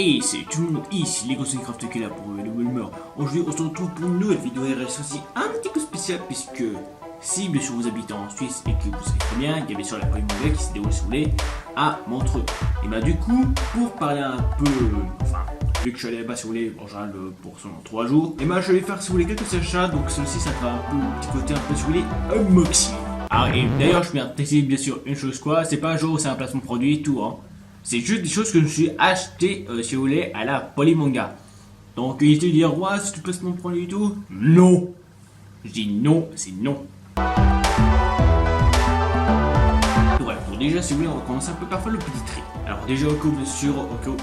Et c'est tout le monde ici, les Craft qui est là pour une nouvelle humeur. Aujourd'hui, on se retrouve pour une nouvelle vidéo RS aussi un petit peu spéciale puisque si bien sûr vous habitez en Suisse et que vous savez très bien, il y avait sur la première mondiale qui se déroule si vous voulez à Montreux. Et bah du coup, pour parler un peu, enfin, vu que je suis allé là-bas si vous voulez, en général pour seulement 3 jours, et bah je vais faire si vous voulez quelques achats, donc celle-ci ça fera un peu un petit côté un peu si vous voulez unboxing. Ah et d'ailleurs je viens de préciser bien sûr une chose quoi, c'est pas un jour où c'est un placement produit et tout hein. C'est juste des choses que je me suis acheté, si vous voulez, à la Polymanga. Donc, il était dire, ouais, c'est tout placement de produit et tout. Non. Je dis non, c'est non. Ouais, bon, déjà, si vous voulez, on va commencer un peu par faire le petit tri. Alors, déjà, au cas où,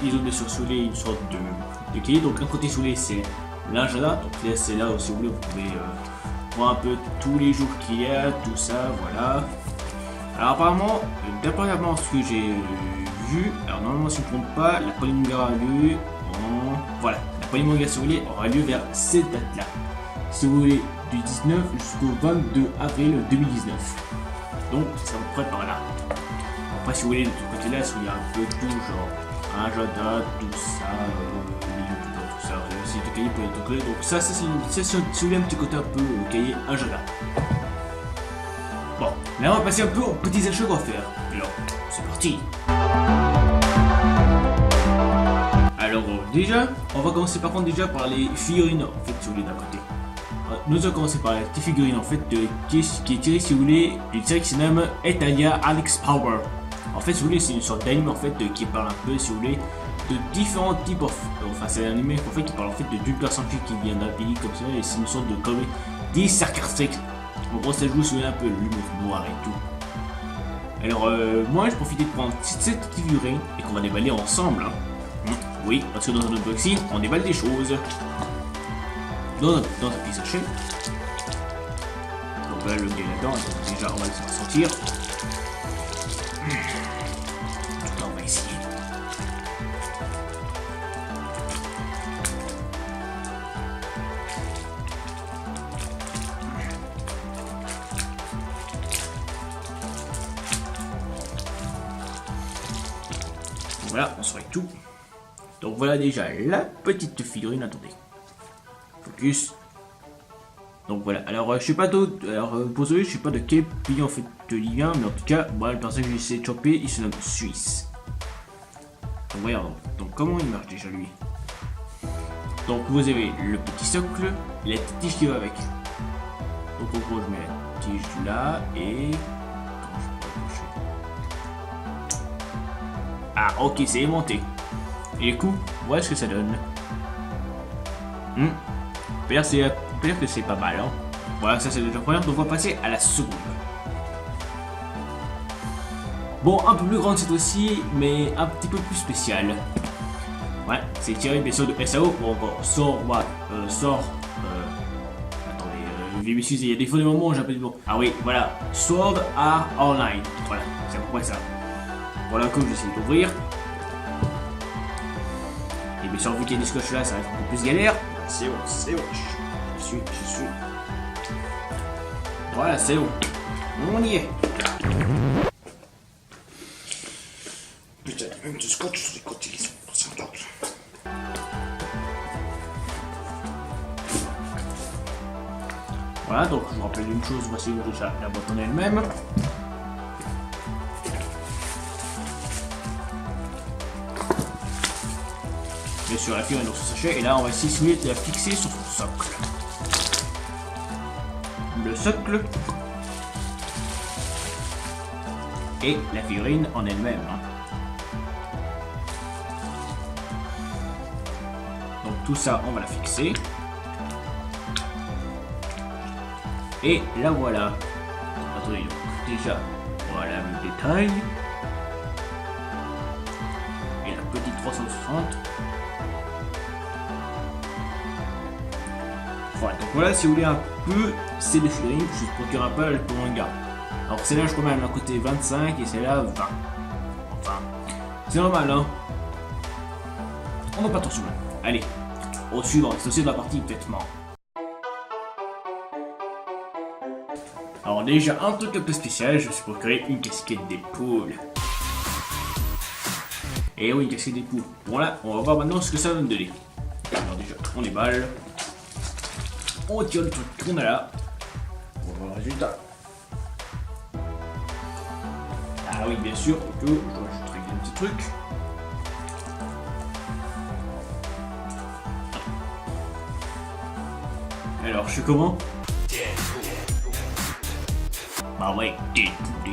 ils ont bien sûr, si vous voulez, une sorte de cahier. Donc, un côté, si vous voulez, c'est l'agenda. Donc, là, c'est là où, si vous voulez, vous pouvez voir un peu tous les jours qu'il y a, tout ça, voilà. Alors, apparemment, d'après ce que j'ai vu, alors normalement si je ne me trompe pas, la Polymanga aura lieu voilà, la Polymanga si vous voulez aura lieu vers cette date là, si vous voulez du 19 jusqu'au 22 avril 2019, donc ça vous prête par là. Après si vous voulez de ce côté là, il y a un peu tout genre agenda, tout ça, tout ça, c'est le cahier pour les autocollés, donc ça c'est si vous voulez un petit côté un peu cahier agenda. Bon, là on va passer un peu aux petits achats qu'on va faire. Alors, c'est parti. Alors déjà, on va commencer par contre déjà par les figurines en fait si vous voulez d'un côté. Nous allons commencer par la petite figurine en fait qui est tirée si vous voulez d'une série qui se nomme Etalia Alex Power. En fait si vous voulez c'est une sorte d'anime en fait qui parle un peu si vous voulez de différents types enfin c'est un anime en fait qui parle en fait d'une personne qui vient d'un pays comme ça et c'est une sorte de comédie sarcastique. En gros ça joue sur un peu l'humour noir et tout. Alors moi je profitais de prendre cette petite figurine et qu'on va déballer ensemble hein. Oui, parce que dans un unboxing, on déballe des choses. Dans un petit sachet. Donc voilà le gars là-dedans, donc déjà on va le faire sortir. Maintenant on va essayer. Voilà, on saurait tout. Donc voilà déjà la petite figurine, attendez. Focus. Donc voilà, alors je sais pas d'autre, alors pour celui je sais pas de quel pays en fait il vient, mais en tout cas, moi le personnage que j'ai essayé de choper, il se nomme Suisse. Donc voyons, donc comment il marche déjà lui. Donc vous avez le petit socle, et la petite tige qui va avec. Donc en gros je mets la tige là et... Ah ok, c'est aimanté. Et du coup, voilà ce que ça donne. On peut dire que c'est pas mal. Hein. Voilà, ça c'est déjà la première, donc on va passer à la seconde. Bon, un peu plus grande cette fois-ci, mais un petit peu plus spéciale. Ouais, c'est tiré bien sûr de SAO, ou encore sort, attendez, je vais m'excuser, il y a des fois des moments où j'appelle bon. Ah oui, voilà, Sword Art Online. Voilà, c'est à peu près ça. Voilà, comme j'essaie d'ouvrir. Et bien sûr, vu qu'il y a des scotch là, ça va être un peu plus galère. C'est bon, c'est bon. Je suis. Voilà, c'est bon. On y est. Putain, il y a même du scotch sur les côtés qui sont semblables. Voilà, donc je vous rappelle une chose, voici déjà la boîte en elle-même. Bien sûr, la figurine dans son sachet, et là on va essayer de la fixer sur son socle. Le socle et la figurine en elle-même. Hein. Donc tout ça, on va la fixer. Et la voilà. Attendez, donc déjà, voilà le détail. Et la petite 360. Voilà, donc voilà, si vous voulez un peu, c'est des figurines que je ne procure un peu à la Polymanga. Alors celle-là, je crois même à côté 25 et celle-là 20. Enfin, c'est normal, hein. On n'a pas tout soumis. Allez, au suivant, c'est aussi de la partie vêtements. Alors déjà, un truc un peu spécial, je me suis procuré une casquette d'épaule. Et oui, casquette des poules. Bon là, on va voir maintenant ce que ça va me donner. Alors déjà, on déballe. On tire le truc qu'on a là. On va voir le résultat. Ah oui, bien sûr, je rajouterai un petit truc. Alors, je suis comment? Bah ouais, Deadpool.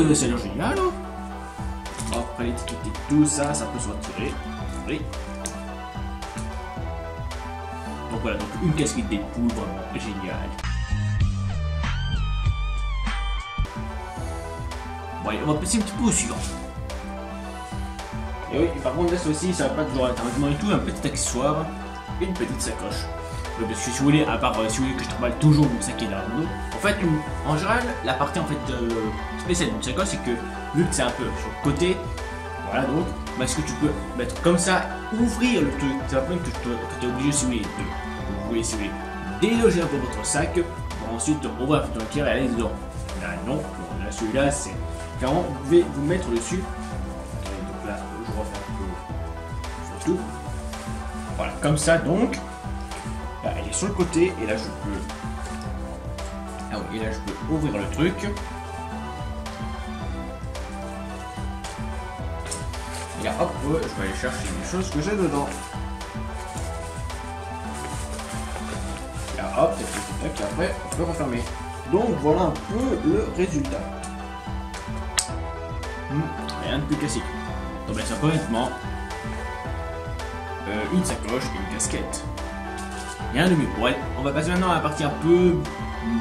Ouais, ça a l'air génial. Hein. Après l'étiquette et tout ça, ça peut se retirer. Oui. Donc voilà, donc une casquette Deadpool vraiment géniale. Bon allez, on va passer un petit peu au suivant. Et oui, par contre là aussi, ça va pas toujours être un vêtement et tout, un petit accessoire, une petite sacoche. Parce que si vous voulez, à part si vous voulez que je travaille toujours mon sac qui est derrière le dos, en fait, en général, la partie en fait spéciale d'une sacoche, c'est que vu que c'est un peu sur le côté, voilà donc, bah, ce que tu peux mettre comme ça, ouvrir le truc, c'est pas que tu es obligé si vous voulez, si vous voulez déloger un peu votre sac, pour ensuite ouvrir la fenêtre et aller dedans. Là non, bon, là celui-là c'est clairement vous pouvez vous mettre dessus. Donc là je refais un peu sur tout. Voilà, comme ça donc. Là, elle est sur le côté et là je peux. Ah oui, et là je peux ouvrir le truc. Et là hop, je vais aller chercher les choses que j'ai dedans. Là hop, tac, et après on peut refermer. Donc voilà un peu le résultat. Rien de plus classique. Donc ben, c'est honnêtement une sacoche et une casquette. Rien de mieux. Ouais, on va passer maintenant à la partie un peu,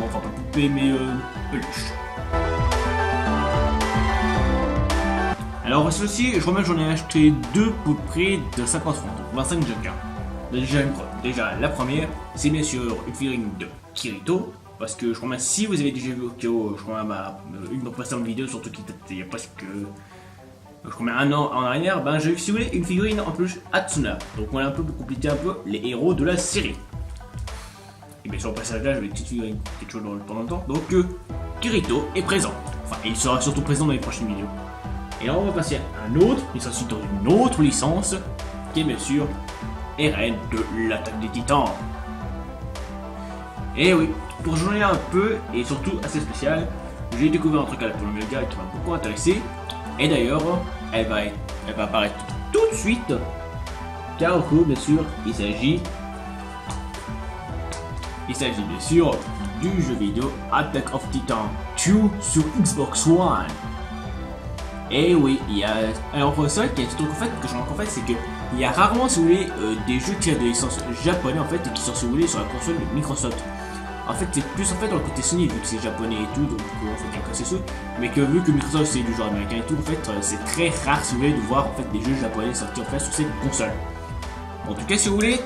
enfin pas poupée mais peluche. Alors ceci, je remets, j'en ai acheté deux pour le prix de 50 francs, donc 25 chacun. Déjà la première, c'est bien sûr une figurine de Kirito. Parce que je crois même si vous avez déjà vu Okio, je crois même une de mes précédentes vidéos, surtout qui date il y a presque, je crois même un an en arrière, ben j'ai eu, si vous voulez, une figurine en plus Hatsuna. Donc on a un peu pour compléter un peu les héros de la série. Et bien sur le passage là, j'avais une petite figurine, quelque chose pendant le temps. Donc Kirito est présent. Enfin, il sera surtout présent dans les prochaines vidéos. Et là on va passer à un autre, il s'agit dans une autre licence, qui est bien sûr Eren de l'attaque des titans. Et oui, pour jouer un peu, et surtout assez spécial, j'ai découvert un truc à la Polo Mega qui m'a beaucoup intéressé. Et d'ailleurs, elle va apparaître tout de suite. Car bien sûr, il s'agit bien sûr du jeu vidéo Attack of Titan 2 sur Xbox One. Et oui, il y a... Alors c'est vrai qu'il y a un truc en fait, que je remarque en fait, c'est que il y a rarement, si vous voulez, des jeux tirés de licence japonais en fait, et qui sont, si vous voulez, sur la console de Microsoft. En fait, c'est plus en fait dans le côté Sony, vu que c'est japonais et tout, donc en fait, il y a c'est ça. Mais que vu que Microsoft c'est du genre américain et tout, en fait, c'est très rare, si vous voulez, de voir en fait des jeux japonais sortis en fait sur cette console. En tout cas, si vous voulez,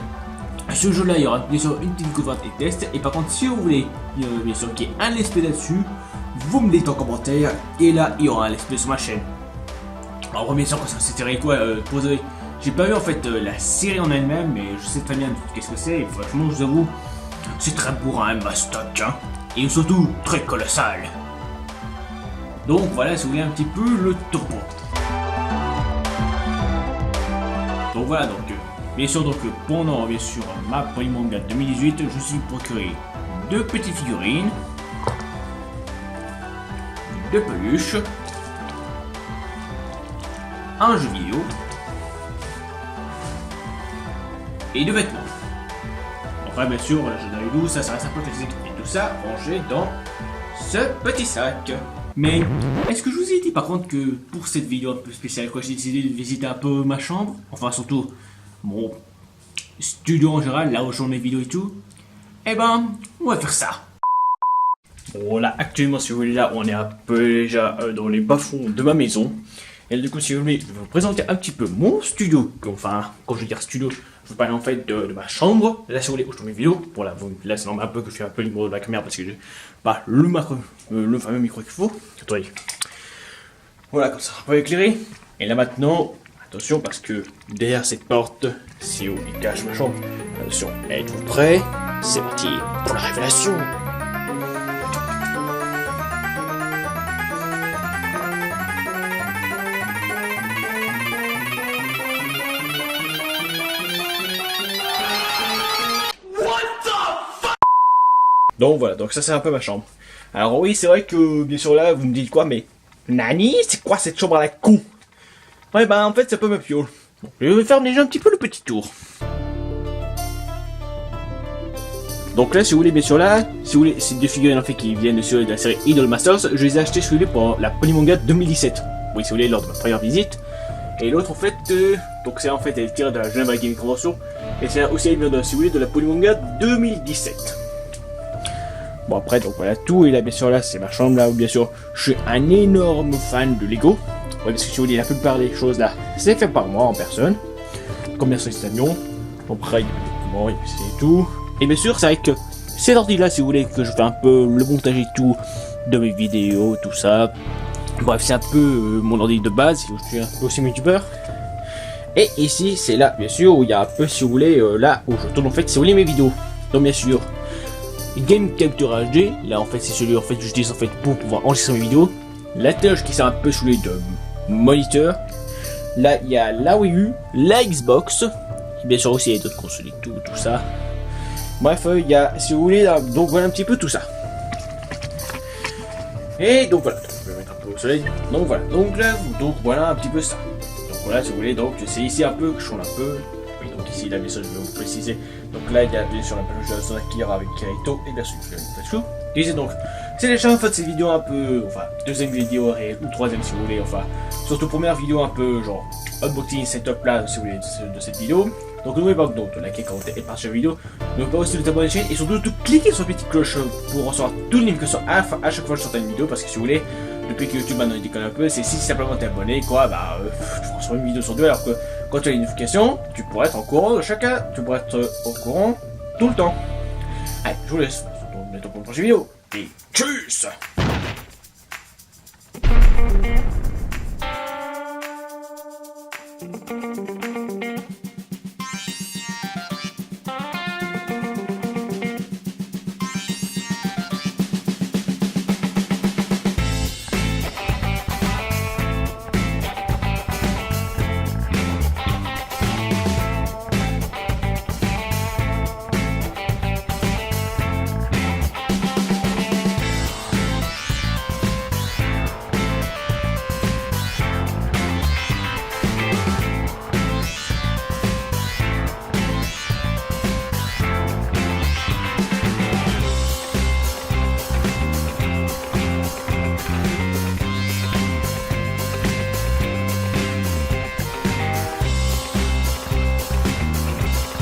ce jeu-là, il y aura bien sûr une petite découverte et test. Et par contre, si vous voulez, bien sûr, qu'il y ait un let's play là-dessus, vous me dites en commentaire, et là, il y aura un let's play sur ma chaîne. Alors, bien sûr, quand ça s'est quoi, posé. J'ai pas vu en fait la série en elle-même, mais je sais très bien qu'est-ce que c'est. Et franchement, je vous avoue, c'est très bourrin, mastoc, hein, et surtout très colossal. Donc voilà, si vous voulez un petit peu le topo. Donc voilà, donc bien sûr, donc pendant bien sûr ma Polymanga 2018, je suis procuré deux petites figurines, deux peluches, un jeu vidéo et deux vêtements. Après, bien sûr, je donne d'où ça reste un peu classique et tout ça rangé dans ce petit sac. Mais est-ce que je vous ai dit par contre que pour cette vidéo un peu spéciale, quoi, j'ai décidé de visiter un peu ma chambre, enfin surtout mon studio en général, là où je tourne mes vidéos et tout. Eh ben, on va faire ça. Bon là, actuellement, si vous voulez, là, on est un peu déjà dans les bas-fonds de ma maison. Et là, du coup, si vous voulez, je vais vous présenter un petit peu mon studio. Enfin, quand je veux dire studio, je vous parle en fait de ma chambre. Là, si vous voulez, où je tourne mes vidéos. Bon, là, c'est normal un peu que je suis un peu libre de la caméra parce que j'ai pas le fameux micro qu'il faut. Attendez. Voilà, comme ça, un peu éclairé. Et là, maintenant, attention, parce que derrière cette porte, c'est où il cache ma chambre. Attention, êtes-vous prêts? C'est parti pour la révélation. Donc voilà, donc ça c'est un peu ma chambre. Alors oui, c'est vrai que bien sûr là, vous me dites quoi, mais Nani, c'est quoi cette chambre à la con? Ouais bah en fait c'est un peu ma piole. Bon, je vais faire déjà un petit peu le petit tour. Donc là, si vous voulez, bien sûr là, si vous voulez, c'est deux figurines en fait qui viennent de la série Idol Masters. Je les ai achetées, si vous voulez, pour la Polymanga 2017. Oui, si vous voulez, lors de ma première visite. Et l'autre en fait, donc c'est en fait, elle est tirée de la Geneva Gaming Convention. Et c'est aussi, elle vient de, si vous voulez, de la Polymanga 2017. Bon après, donc voilà tout. Et là, bien sûr là, c'est ma chambre là où bien sûr, je suis un énorme fan de Lego. Ouais, parce que si vous voulez, la plupart des choses là, c'est fait par moi en personne. Comme bien sûr les avions. Après, il y a des documents, il y a c'est tout. Et bien sûr, c'est vrai que cet ordi-là, si vous voulez, que je fais un peu le montage et tout de mes vidéos, tout ça. Bref, c'est un peu mon ordi de base, je suis un peu aussi youtubeur. Et ici, c'est là, bien sûr, où il y a un peu, si vous voulez, là où je tourne en fait, si vous voulez, mes vidéos. Donc bien sûr, Game Capture HD, là en fait, c'est celui en fait que j'utilise en fait pour pouvoir enregistrer mes vidéos. La tâche qui sert un peu sous les de moniteur. Là, il y a la Wii U, la Xbox. Et bien sûr aussi, il y a d'autres consoles et tout ça. Bref, il y a, si vous voulez, là, donc voilà un petit peu tout ça. Et donc voilà, je vais mettre un peu au soleil. Donc voilà, donc là, donc voilà un petit peu ça. Donc voilà, si vous voulez, donc c'est ici un peu que je change un peu. Oui, donc ici, là, bien sûr, je vais vous préciser. Donc là, il y a bien sûr la page de Sonic Killer avec Kirito et bien sûr, je vais mettre chou. Et c'est donc, c'est déjà en fait cette vidéo un peu, enfin, deuxième vidéo réelle ou troisième si vous voulez, enfin, surtout première vidéo un peu genre unboxing setup là, si vous voulez, de cette vidéo. Donc n'oubliez pas de liker, commenter et partager la vidéo. N'oubliez pas aussi de vous abonner à la chaîne et surtout de cliquer sur la petite cloche pour recevoir toutes les notifications à chaque fois que je sors une vidéo. Parce que si vous voulez, depuis que YouTube maintenant il déconne un peu, c'est si simplement t'es abonné, quoi, bah tu reçois une vidéo sur deux. Alors que quand tu as les notifications, tu pourrais être au courant de chacun, tu pourrais être au courant tout le temps. Allez, je vous laisse, on se retrouve bientôt pour une prochaine vidéo. Et tchuss!